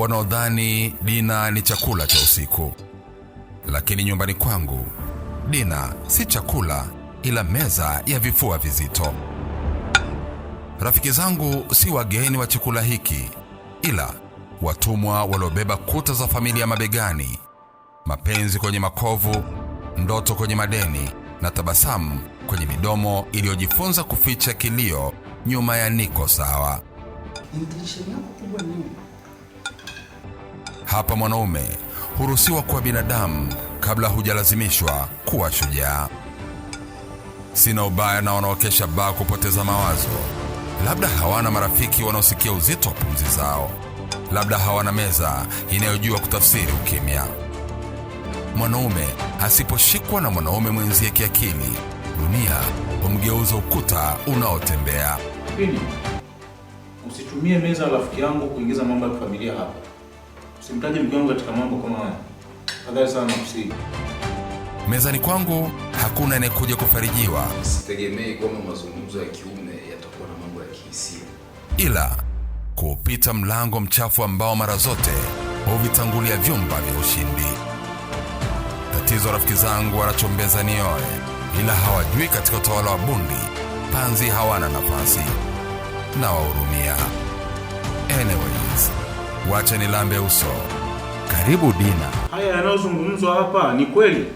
wanaodhani dina ni chakula cha usiku. Lakini nyumbani kwangu, dina si chakula, ila meza ya vifua vizito. Rafiki zangu si wageni wa chakula hiki, ila watumwa waliobeba kuta za familia mabegani, mapenzi kwenye makovu, ndoto kwenye madeni, na tabasamu kwenye midomo iliyojifunza kuficha kilio nyuma ya niko sawa. Hapa mwanaume huruhusiwa kuwa binadamu kabla hujalazimishwa kuwa shujaa. Sina ubaya na wanaokesha baa kupoteza mawazo. Labda hawana marafiki wanaosikia uzito wa pumzi zao. Labda hawana meza inayojua kutafsiri ukimya. Mwanaume asiposhikwa na mwanaume mwenzie kiakili, dunia humgeuza ukuta unaotembea. Pili, usitumie meza ya rafiki yangu kuingiza mambo ya familia hapa. Usimtaje mke wangu katika mambo kama haya. Tafadhali sana nakusihi. Mezani kwangu hakuna anayekuja kufarijiwa. Sitegemei kwamba mazungumzo ya kiume yatakuwa na mambo ya kihisia, ila kupita mlango mchafu ambao mara zote huvitangulia vyumba vya ushindi. Tatizo rafiki zangu wanachombeza nioe, ila hawajui katika utawala wa bundi panzi hawana nafasi. Na wahurumia. Anyways, wacha nilambe uso. Karibu Dina. Haya yanayozungumzwa hapa ni kweli?